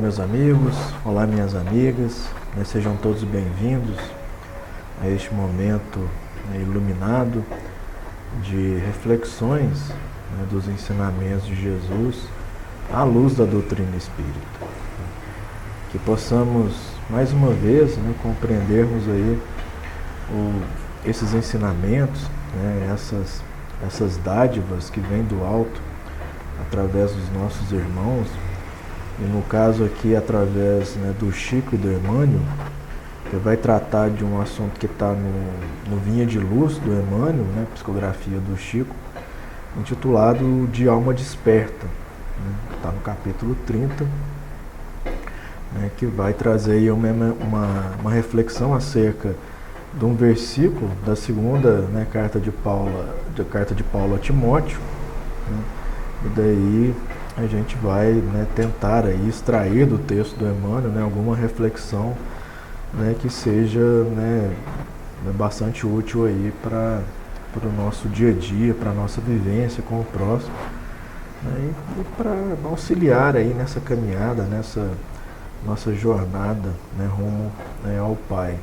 meus amigos, olá minhas amigas, sejam todos bem-vindos a este momento iluminado de reflexões dos ensinamentos de Jesus à luz da doutrina espírita. Que possamos mais uma vez compreendermos aí esses ensinamentos, essas dádivas que vêm do alto através dos nossos irmãos, e no caso aqui através do Chico e do Emmanuel, que vai tratar de um assunto que está no Vinha de Luz do Emmanuel, psicografia do Chico, intitulado De Alma Desperta, está no capítulo 30, que vai trazer aí uma reflexão acerca de um versículo da segunda carta de Paulo a Timóteo, e daí a gente vai tentar aí extrair do texto do Emmanuel alguma reflexão que seja bastante útil aí para o nosso dia a dia, para a nossa vivência com o próximo, e para auxiliar aí nessa caminhada, nessa nossa jornada rumo ao Pai.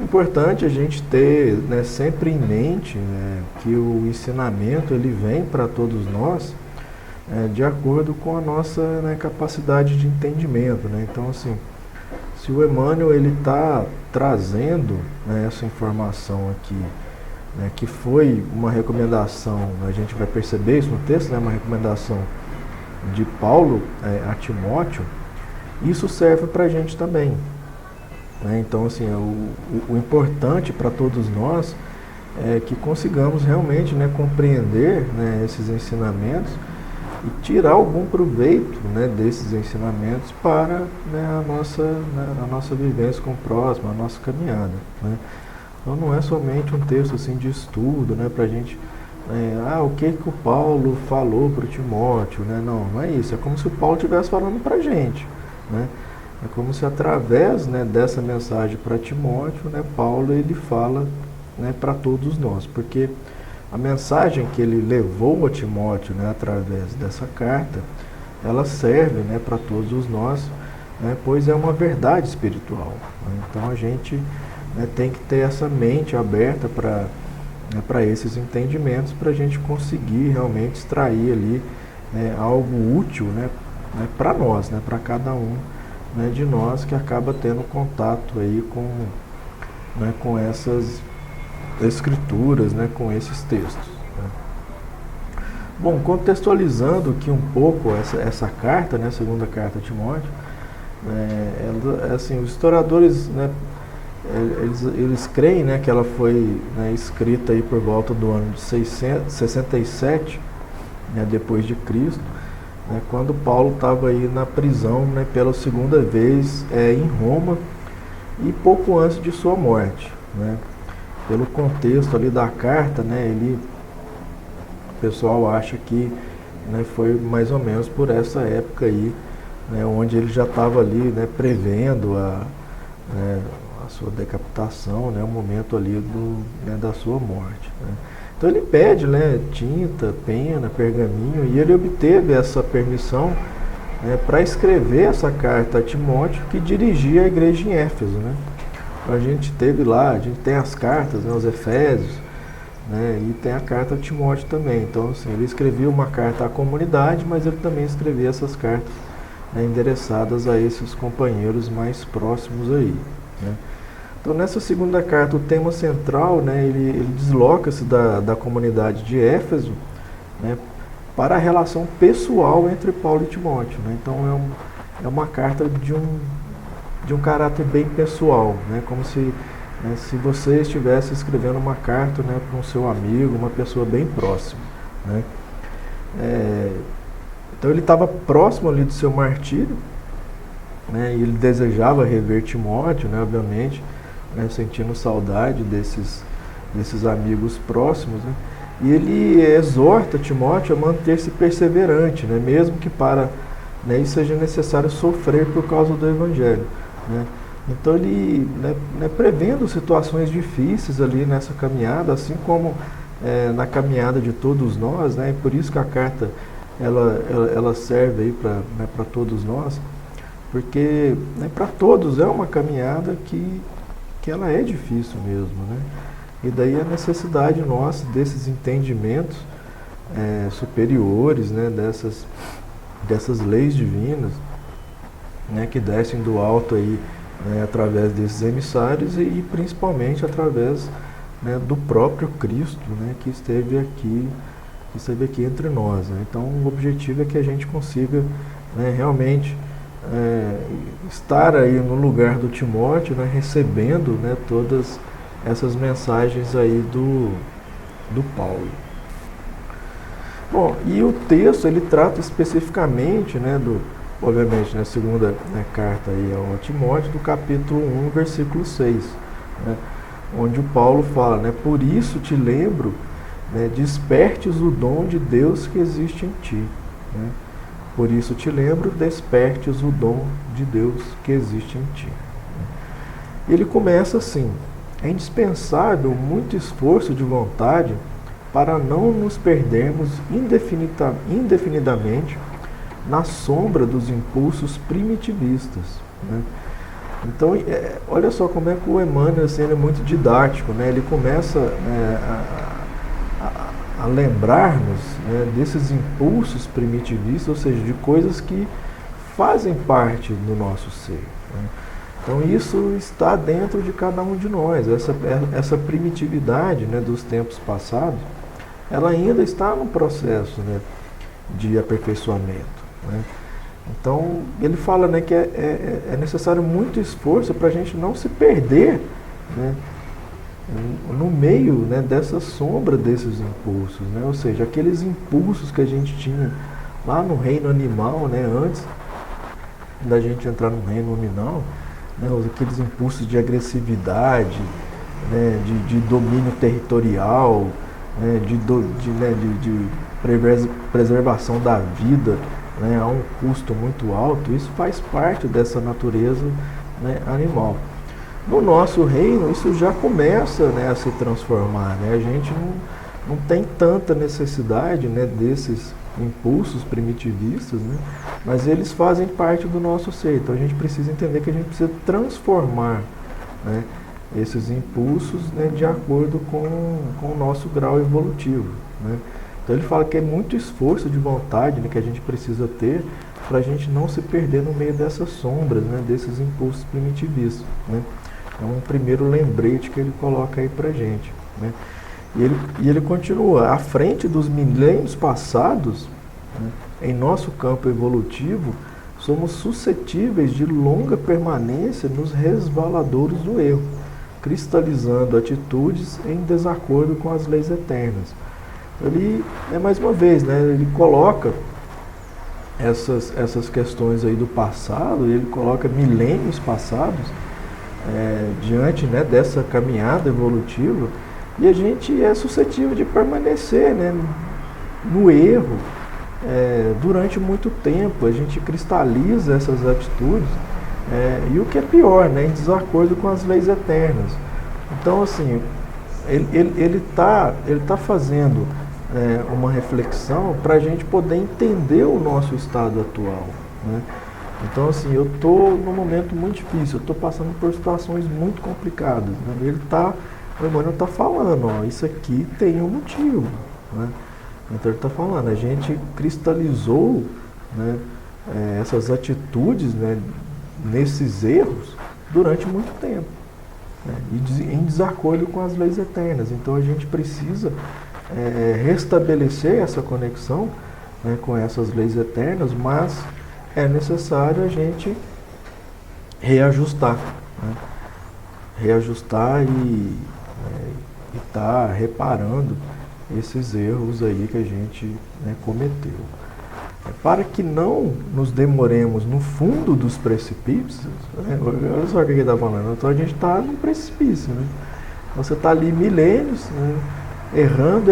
Importante a gente ter sempre em mente que o ensinamento ele vem para todos nós de acordo com a nossa capacidade de entendimento. Então, assim, se o Emmanuel ele está trazendo essa informação aqui, que foi uma recomendação, a gente vai perceber isso no texto, uma recomendação de Paulo a Timóteo, isso serve para a gente também. Então, assim, o importante para todos nós é que consigamos realmente compreender esses ensinamentos e tirar algum proveito desses ensinamentos para a nossa vivência com o próximo, a nossa caminhada. Então não é somente um texto assim, de estudo para a gente, o que o Paulo falou para o Timóteo, não é isso, é como se o Paulo estivesse falando para a gente. É como se através dessa mensagem para Timóteo, Paulo ele fala para todos nós, porque a mensagem que ele levou a Timóteo através dessa carta, ela serve para todos nós, pois é uma verdade espiritual. Então a gente tem que ter essa mente aberta para esses entendimentos, para a gente conseguir realmente extrair ali algo útil para nós, para cada um de nós que acaba tendo contato aí com essas escrituras, com esses textos. Bom, contextualizando aqui um pouco essa carta, a segunda carta a Timóteo, assim, os historiadores, eles creem que ela foi escrita aí por volta do ano de 667, depois de Cristo, quando Paulo estava aí na prisão pela segunda vez em Roma e pouco antes de sua morte. Pelo contexto ali da carta, o pessoal acha que foi mais ou menos por essa época aí, onde ele já estava ali prevendo a sua decapitação, o momento ali da sua morte. Então ele pede tinta, pena, pergaminho, e ele obteve essa permissão para escrever essa carta a Timóteo, que dirigia a igreja em Éfeso. A gente teve lá, a gente tem as cartas, os Efésios, e tem a carta a Timóteo também. Então, assim, ele escrevia uma carta à comunidade, mas ele também escrevia essas cartas endereçadas a esses companheiros mais próximos aí. Então, nessa segunda carta, o tema central, ele desloca-se da comunidade de Éfeso para a relação pessoal entre Paulo e Timóteo. Então, é uma carta de um caráter bem pessoal, como se você estivesse escrevendo uma carta para um seu amigo, uma pessoa bem próxima. Então ele estava próximo ali do seu martírio, e ele desejava rever Timóteo, obviamente, sentindo saudade desses amigos próximos, e ele exorta Timóteo a manter-se perseverante, mesmo que para isso seja necessário sofrer por causa do Evangelho. Então ele, prevendo situações difíceis ali nessa caminhada, assim como na caminhada de todos nós, e por isso que a carta ela serve aí para todos nós, porque, né, para todos é uma caminhada que ela é difícil mesmo, né? E daí a necessidade nossa desses entendimentos superiores, né, dessas leis divinas, né, que descem do alto aí, né, através desses emissários e principalmente através, né, do próprio Cristo, né, que esteve aqui entre nós, né? Então o objetivo é que a gente consiga, né, realmente estar aí no lugar do Timóteo, né, recebendo, né, todas essas mensagens aí do Paulo. Bom, e o texto ele trata especificamente, né, obviamente, na segunda, né, carta aí ao Timóteo, do capítulo 1, versículo 6, né, onde o Paulo fala, né, por isso te lembro, né, despertes o dom de Deus que existe em ti, né, por isso te lembro, despertes o dom de Deus que existe em ti. Ele começa assim: é indispensável muito esforço de vontade para não nos perdermos indefinidamente na sombra dos impulsos primitivistas, né? Então, olha só como é que o Emmanuel assim, é muito didático, né? Ele começa a lembrar-nos, né, desses impulsos primitivistas, ou seja, de coisas que fazem parte do nosso ser, né? Então isso está dentro de cada um de nós, essa primitividade, né, dos tempos passados, ela ainda está no processo, né, de aperfeiçoamento, né? Então ele fala, né, que é necessário muito esforço para a gente não se perder, né, no meio, né, dessa sombra desses impulsos, né? Ou seja, aqueles impulsos que a gente tinha lá no reino animal, né, antes da gente entrar no reino nominal, né, aqueles impulsos de agressividade, né, de domínio territorial, né, de preservação da vida, né, a um custo muito alto. Isso faz parte dessa natureza, né, animal. No nosso reino, isso já começa, né, a se transformar, né? A gente não tem tanta necessidade, né, desses impulsos primitivistas, né? Mas eles fazem parte do nosso ser. Então a gente precisa entender que a gente precisa transformar, né, esses impulsos, né, de acordo com o nosso grau evolutivo, né? Então ele fala que é muito esforço de vontade, né, que a gente precisa ter para a gente não se perder no meio dessas sombras, né, desses impulsos primitivistas, né? É um primeiro lembrete que ele coloca aí para a gente, né? E ele continua: à frente dos milênios passados, né, em nosso campo evolutivo, somos suscetíveis de longa permanência nos resvaladouros do erro, cristalizando atitudes em desacordo com as leis eternas. Ele, mais uma vez, né, ele coloca essas questões aí do passado, ele coloca milênios passados diante, né, dessa caminhada evolutiva, e a gente é suscetível de permanecer, né, no erro durante muito tempo. A gente cristaliza essas atitudes e o que é pior, né, em desacordo com as leis eternas. Então, assim, ele tá fazendo uma reflexão para a gente poder entender o nosso estado atual, né? Então, assim, eu estou num momento muito difícil, eu estou passando por situações muito complicadas, né? O Emmanuel está falando, ó, isso aqui tem um motivo, né? Então ele está falando, a gente cristalizou, né, essas atitudes, né, nesses erros durante muito tempo, né, e em desacordo com as leis eternas. Então a gente precisa restabelecer essa conexão, né, com essas leis eternas, mas é necessário a gente reajustar, né? Reajustar e estar reparando esses erros aí que a gente, né, cometeu. Para que não nos demoremos no fundo dos precipícios, né? Olha só o que ele está falando, então a gente está no precipício, né? Você está ali milênios, né, errando,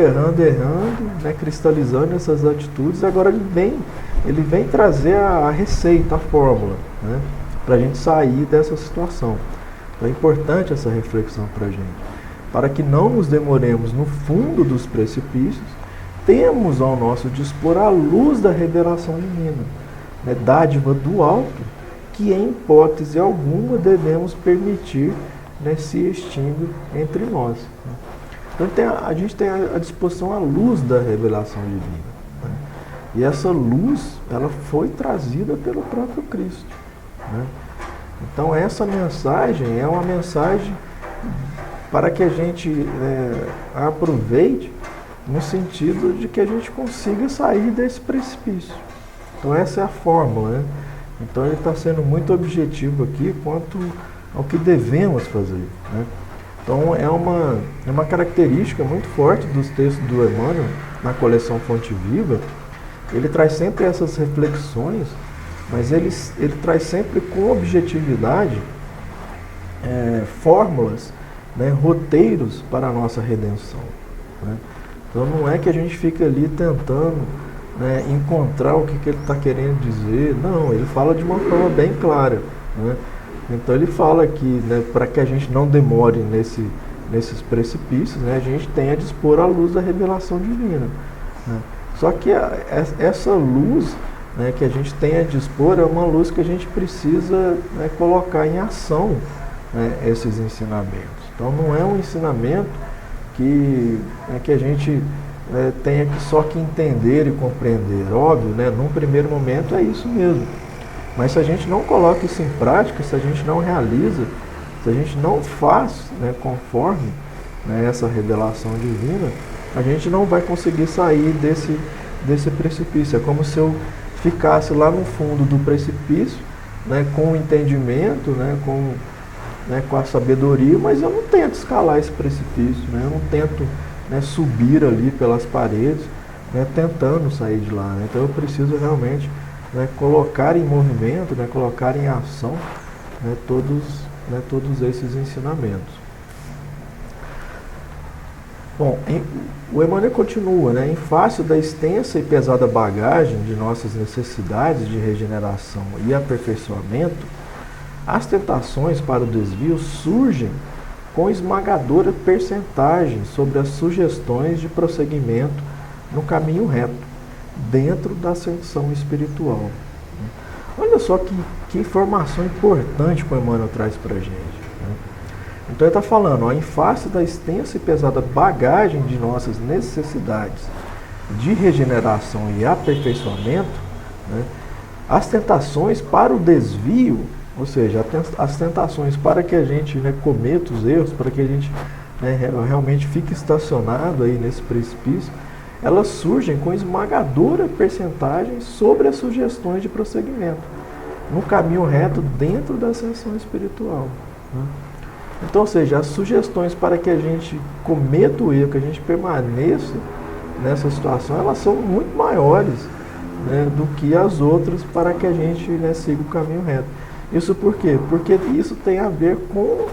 né, cristalizando essas atitudes. Agora ele vem trazer a receita, a fórmula, né, para a gente sair dessa situação. Então é importante essa reflexão para a gente. Para que não nos demoremos no fundo dos precipícios, temos ao nosso dispor a luz da revelação divina, né, dádiva do alto, que em hipótese alguma devemos permitir, né, se extingue entre nós. Né? Então a gente tem à disposição a luz da revelação divina. Né? E essa luz, ela foi trazida pelo próprio Cristo. Né? Então essa mensagem é uma mensagem para que a gente aproveite no sentido de que a gente consiga sair desse precipício. Então essa é a fórmula, né? Então ele está sendo muito objetivo aqui quanto ao que devemos fazer, né? Então é uma característica muito forte dos textos do Emmanuel na coleção Fonte Viva. Ele traz sempre essas reflexões, mas ele traz sempre com objetividade fórmulas, né, roteiros para a nossa redenção. Né? Então não é que a gente fica ali tentando, né, encontrar o que ele está querendo dizer. Não, ele fala de uma forma bem clara. Né? Então ele fala aqui, né, para que a gente não demore nesses precipícios, né, a gente tem a dispor a luz da revelação divina. Né? Só que essa luz, né, que a gente tem a dispor é uma luz que a gente precisa, né, colocar em ação, né, esses ensinamentos. Então não é um ensinamento que a gente tenha só que entender e compreender. Óbvio, né, num primeiro momento é isso mesmo. Mas se a gente não coloca isso em prática, se a gente não realiza, se a gente não faz, né, conforme, né, essa revelação divina, a gente não vai conseguir sair desse precipício. É como se eu ficasse lá no fundo do precipício, né, com o entendimento, né, com a sabedoria, mas eu não tento escalar esse precipício, né, eu não tento, né, subir ali pelas paredes, né, tentando sair de lá. Né. Então eu preciso realmente, né, colocar em movimento, né, colocar em ação, né, todos esses ensinamentos. Bom, o Emmanuel continua, né, em face da extensa e pesada bagagem de nossas necessidades de regeneração e aperfeiçoamento, as tentações para o desvio surgem com esmagadora percentagem sobre as sugestões de prosseguimento no caminho reto, dentro da ascensão espiritual. Olha só que informação importante que o Emmanuel traz para a gente. Né? Então ele está falando, ó, em face da extensa e pesada bagagem de nossas necessidades de regeneração e aperfeiçoamento, né, as tentações para o desvio, ou seja, as tentações para que a gente, né, cometa os erros, para que a gente, né, realmente fique estacionado aí nesse precipício, elas surgem com esmagadora percentagem sobre as sugestões de prosseguimento, no caminho reto dentro da ascensão espiritual. Né? Então, ou seja, as sugestões para que a gente cometa o erro, que a gente permaneça nessa situação, elas são muito maiores, né, do que as outras para que a gente, né, siga o caminho reto. Isso por quê? Porque isso tem a ver com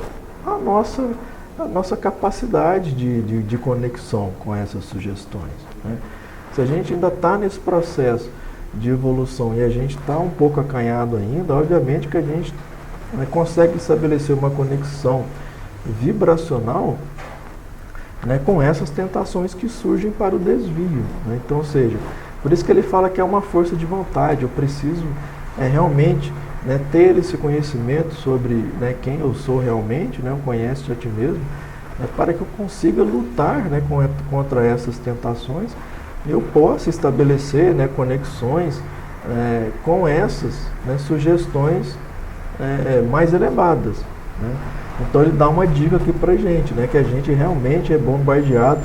a nossa capacidade de conexão com essas sugestões. Né? Se a gente ainda está nesse processo de evolução e a gente está um pouco acanhado ainda, obviamente que a gente, né, consegue estabelecer uma conexão vibracional, né, com essas tentações que surgem para o desvio. Né? Então, ou seja, por isso que ele fala que é uma força de vontade, eu preciso realmente, né, ter esse conhecimento sobre, né, quem eu sou realmente, né, conhece a ti mesmo, né, para que eu consiga lutar, né, contra essas tentações, eu possa estabelecer, né, conexões com essas, né, sugestões mais elevadas. Né? Então ele dá uma dica aqui para a gente, né, que a gente realmente é bombardeado,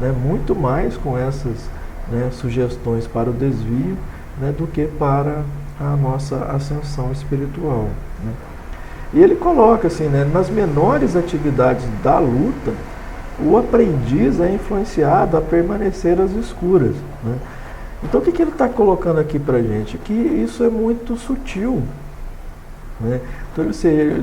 né, muito mais com essas, né, sugestões para o desvio, né, do que para a nossa ascensão espiritual. Né? E ele coloca assim, né, nas menores atividades da luta, o aprendiz é influenciado a permanecer às escuras. Né? Então o que ele está colocando aqui para a gente? Que isso é muito sutil. Né? Então,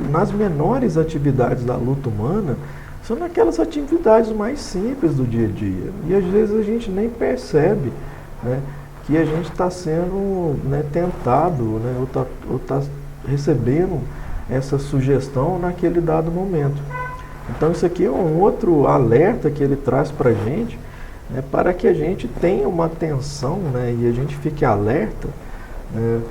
nas menores atividades da luta humana, são naquelas atividades mais simples do dia a dia. E às vezes a gente nem percebe, né, que a gente está sendo, né, tentado, né, ou tá recebendo essa sugestão naquele dado momento. Então isso aqui é um outro alerta que ele traz para a gente, né, para que a gente tenha uma atenção, né, e a gente fique alerta, né,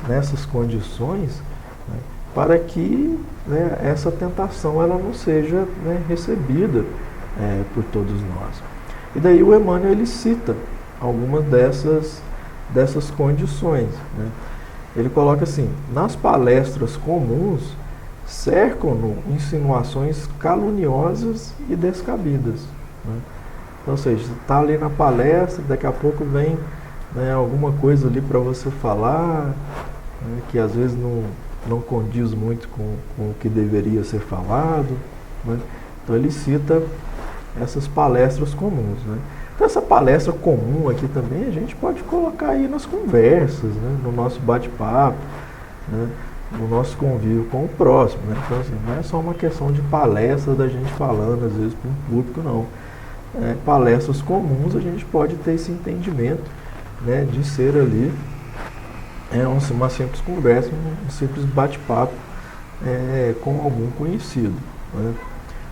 nessas condições, né, para que, né, essa tentação ela não seja, né, recebida por todos nós. E daí o Emmanuel ele cita algumas dessas condições, né? Ele coloca assim: nas palestras comuns cercam-no insinuações caluniosas e descabidas, né? Então, ou seja, você está ali na palestra, daqui a pouco vem, né, alguma coisa ali para você falar, né, que às vezes não condiz muito com o que deveria ser falado, né? Então ele cita essas palestras comuns, né? Então essa palestra comum aqui também a gente pode colocar aí nas conversas, né, no nosso bate-papo, né, no nosso convívio com o próximo, né? Então assim, não é só uma questão de palestra da gente falando às vezes para um público, não. Palestras comuns a gente pode ter esse entendimento, né, de ser ali uma simples conversa, um simples bate-papo com algum conhecido, né?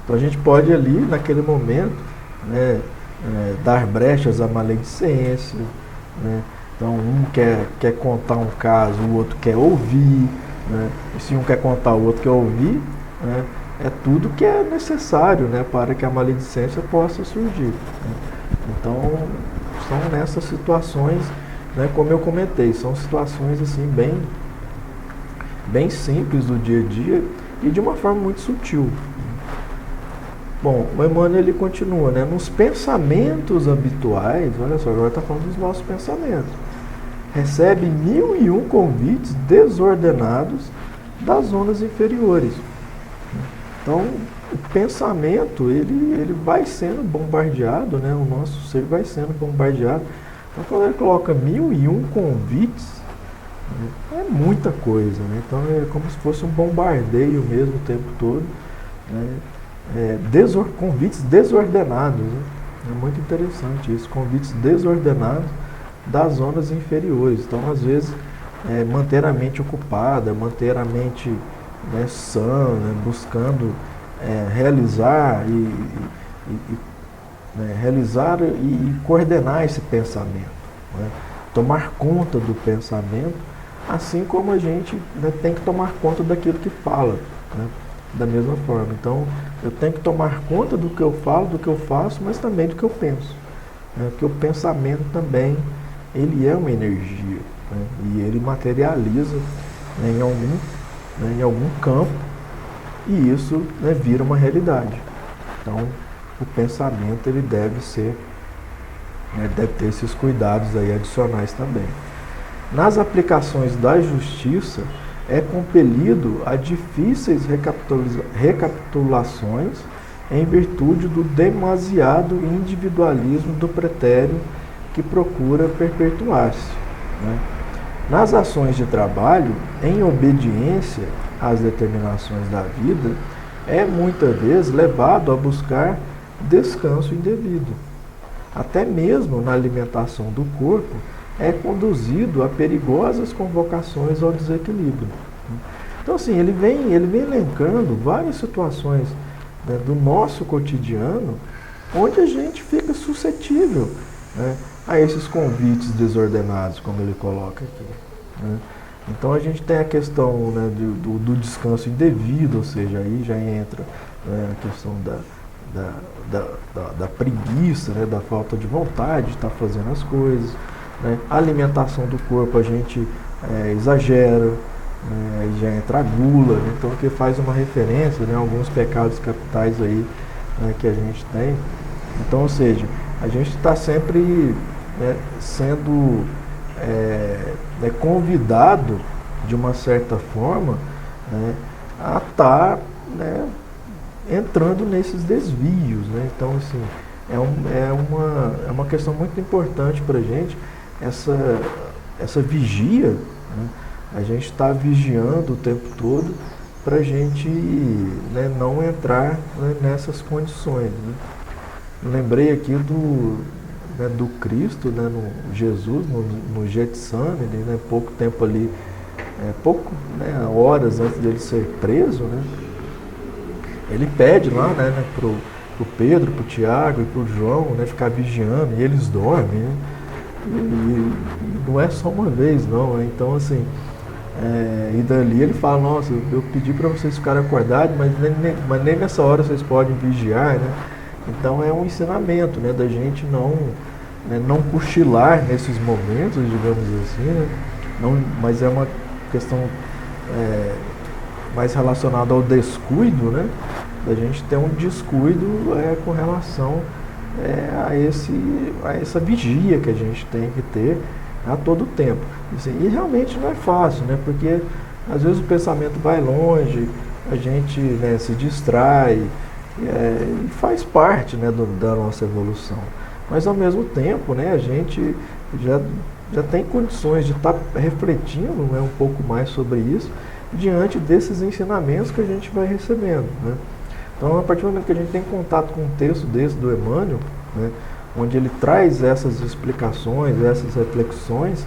Então a gente pode ali naquele momento, né, dar brechas à maledicência, né? Então um quer contar um caso, o outro quer ouvir, né? E se um quer contar, o outro quer ouvir, né? É tudo que é necessário, né, para que a maledicência possa surgir, né? Então são nessas situações, né, como eu comentei, são situações assim bem simples do dia a dia e de uma forma muito sutil. Bom, o Emmanuel ele continua, né? Nos pensamentos habituais, olha só, agora está falando dos nossos pensamentos, recebe 1001 convites desordenados das zonas inferiores. Então, o pensamento, ele vai sendo bombardeado, né? O nosso ser vai sendo bombardeado. Então, quando ele coloca 1001 convites, é muita coisa, né? Então, é como se fosse um bombardeio mesmo o tempo todo, né? Convites desordenados, né? É muito interessante isso, convites desordenados das zonas inferiores. Então, às vezes, manter a mente ocupada, manter a mente, né, sã, né, buscando realizar realizar e coordenar esse pensamento, né? Tomar conta do pensamento, assim como a gente, né, tem que tomar conta daquilo que fala, né? Da mesma forma. Então, eu tenho que tomar conta do que eu falo, do que eu faço, mas também do que eu penso, né? Porque o pensamento também, ele é uma energia, né? E ele materializa, né, em algum campo, e isso, né, vira uma realidade. Então, o pensamento ele deve ter esses cuidados aí adicionais também. Nas aplicações da justiça, é compelido a difíceis recapitulações em virtude do demasiado individualismo do pretério que procura perpetuar-se, né? Nas ações de trabalho, em obediência às determinações da vida, é muitas vezes levado a buscar descanso indevido. Até mesmo na alimentação do corpo, é conduzido a perigosas convocações ao desequilíbrio. Então, assim, ele vem elencando várias situações, né, do nosso cotidiano, onde a gente fica suscetível, né, a esses convites desordenados, como ele coloca aqui, né? Então, a gente tem a questão, né, do descanso indevido, ou seja, aí já entra, né, a questão da preguiça, né, da falta de vontade de estar fazendo as coisas, né? A alimentação do corpo a gente exagera, né? Aí já entra a gula, né? Então que faz uma referência, né, a alguns pecados capitais aí, né, que a gente tem. Então, ou seja, a gente está sempre, né, sendo convidado de uma certa forma, né, a estar, né, entrando nesses desvios, né? Então, assim, é uma questão muito importante para a gente, essa vigia, né? A gente está vigiando o tempo todo para a gente, né, não entrar, né, nessas condições, né? Lembrei aqui do Cristo, né, no Jesus, no Getsemane, né, pouco tempo ali, horas antes dele ser preso, né? Ele pede lá, né, pro Pedro, pro Tiago e pro João, né, ficar vigiando, e eles dormem, né? E não é só uma vez, não. Né? Então, assim, e dali ele fala, nossa, eu pedi para vocês ficarem acordados, mas nem nessa hora vocês podem vigiar, né? Então é um ensinamento, né, da gente não cochilar nesses momentos, digamos assim, né? Não, mas é uma questão mais relacionada ao descuido, né? Da gente ter um descuido com relação a essa vigia que a gente tem que ter a todo tempo. Assim, e realmente não é fácil, né? Porque às vezes o pensamento vai longe, a gente, né, se distrai, e faz parte, né, da nossa evolução. Mas ao mesmo tempo, né, a gente já tem condições de estar refletindo, né, um pouco mais sobre isso diante desses ensinamentos que a gente vai recebendo, né? Então, a partir do momento que a gente tem contato com um texto desse do Emmanuel, né, onde ele traz essas explicações, essas reflexões,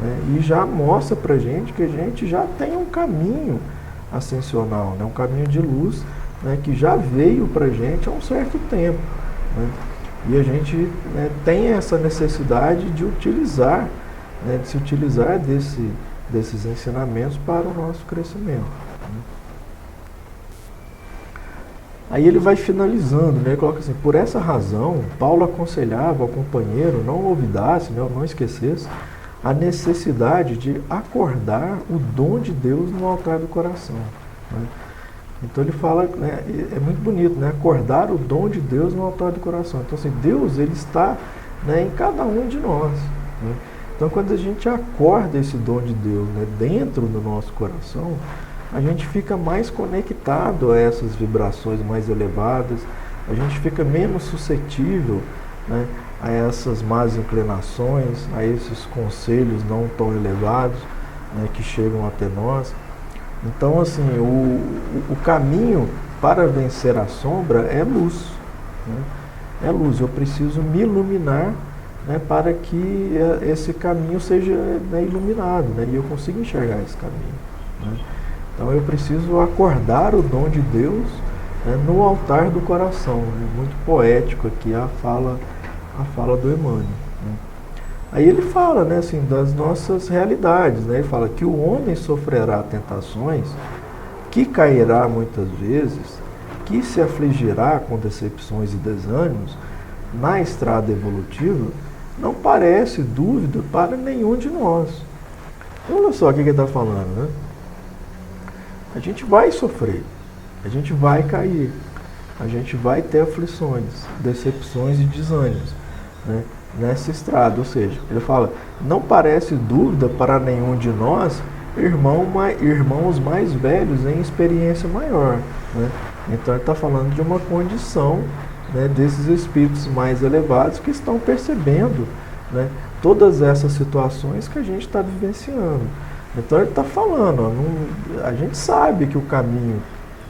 né, e já mostra para a gente que a gente já tem um caminho ascensional, né, um caminho de luz, né, que já veio para a gente há um certo tempo. Né, e a gente, né, tem essa necessidade de utilizar, né, de se utilizar desses ensinamentos para o nosso crescimento. Né. Aí ele vai finalizando, né? Ele coloca assim, por essa razão, Paulo aconselhava ao companheiro não olvidasse, né, não esquecesse, a necessidade de acordar o dom de Deus no altar do coração. Né? Então ele fala, né, é muito bonito, né? Acordar o dom de Deus no altar do coração. Então assim, Deus ele está, né, em cada um de nós. Né? Então quando a gente acorda esse dom de Deus, né, dentro do nosso coração, a gente fica mais conectado a essas vibrações mais elevadas, a gente fica menos suscetível, né, a essas más inclinações, a esses conselhos não tão elevados, né, que chegam até nós. Então, assim, o caminho para vencer a sombra é luz. Né? É luz, eu preciso me iluminar, né, para que esse caminho seja, né, iluminado, né, e eu consiga enxergar esse caminho. Né? Então eu preciso acordar o dom de Deus, né, no altar do coração. Né? Muito poético aqui a fala do Emmanuel. Né? Aí ele fala, né, assim, das nossas realidades. Né? Ele fala que o homem sofrerá tentações, que cairá muitas vezes, que se afligirá com decepções e desânimos na estrada evolutiva, não parece dúvida para nenhum de nós. Então, olha só o que ele está falando, né? A gente vai sofrer, a gente vai cair, a gente vai ter aflições, decepções e desânimos, né, nessa estrada. Ou seja, ele fala, não parece dúvida para nenhum de nós, irmãos mais velhos em experiência maior. Né? Então ele está falando de uma condição, né, desses espíritos mais elevados que estão percebendo, né, todas essas situações que a gente está vivenciando. Então ele está falando, ó, a gente sabe que o caminho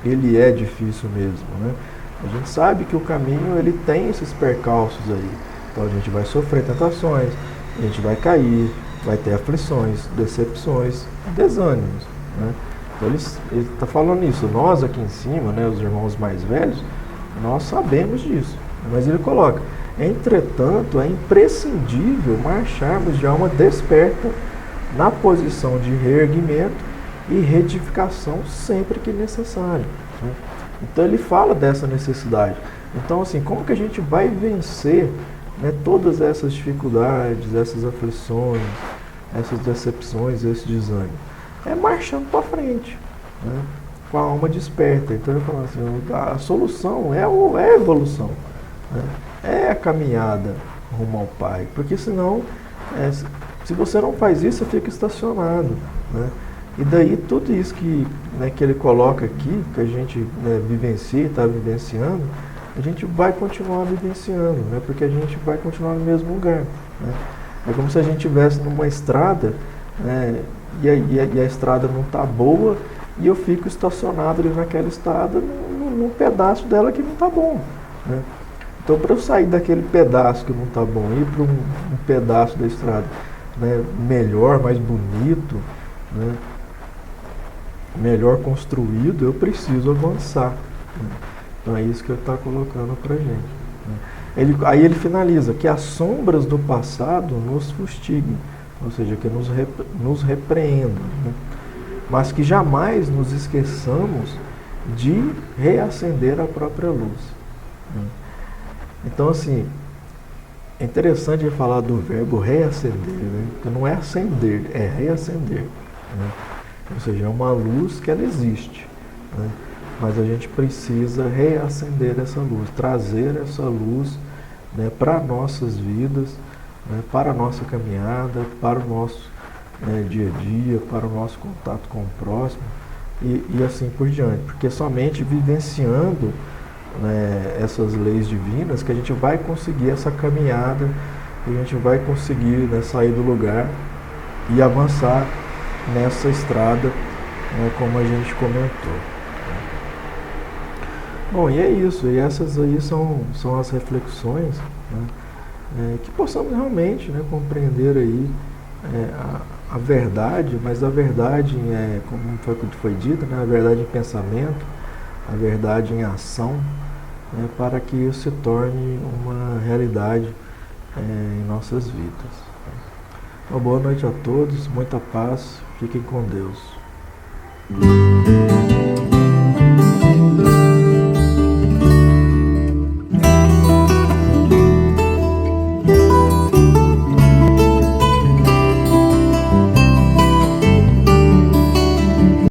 ele é difícil mesmo, né? A gente sabe que o caminho ele tem esses percalços aí. Então a gente vai sofrer tentações, a gente vai cair, vai ter aflições, decepções, desânimos. Né? Então ele está falando isso. Nós aqui em cima, né, os irmãos mais velhos, nós sabemos disso. Mas ele coloca, entretanto, é imprescindível marcharmos de alma desperta na posição de reerguimento e retificação sempre que necessário. Né? Então ele fala dessa necessidade. Então, assim, como que a gente vai vencer, né, todas essas dificuldades, essas aflições, essas decepções, esse desânimo? É marchando para frente, né, com a alma desperta. Então ele fala assim, a solução é a evolução, né, é a caminhada rumo ao Pai, porque senão se você não faz isso, você fica estacionado. Né? E daí tudo isso que ele coloca aqui, que a gente, né, vivencia, está vivenciando, a gente vai continuar vivenciando, né? Porque a gente vai continuar no mesmo lugar. Né? É como se a gente estivesse numa estrada, né, e a estrada não está boa, e eu fico estacionado ali naquela estrada, num pedaço dela que não está bom. Né? Então, para eu sair daquele pedaço que não está bom e ir para um pedaço da estrada, né, melhor, mais bonito, né, melhor construído, eu preciso avançar. Né? Então é isso que ele está colocando para a gente. Né? Aí ele finaliza que as sombras do passado nos fustiguem, ou seja, que nos repreendam, né? Mas que jamais nos esqueçamos de reacender a própria luz, né? Então, assim, é interessante falar do verbo reacender, né? Porque não é acender, é reacender, né? Ou seja, é uma luz que ela existe, né? Mas a gente precisa reacender essa luz, trazer essa luz, né, para nossas vidas, né, para a nossa caminhada, para o nosso, né, dia a dia, para o nosso contato com o próximo e assim por diante. Porque somente vivenciando, né, essas leis divinas que a gente vai conseguir essa caminhada, a gente vai conseguir, né, sair do lugar e avançar nessa estrada, né, como a gente comentou. Bom, e é isso, e essas aí são as reflexões, né, que possamos realmente, né, compreender aí a verdade, mas a verdade, como foi dito, né, a verdade em pensamento, a verdade em ação, né, para que isso se torne uma realidade em nossas vidas. Uma boa noite a todos, muita paz, fiquem com Deus.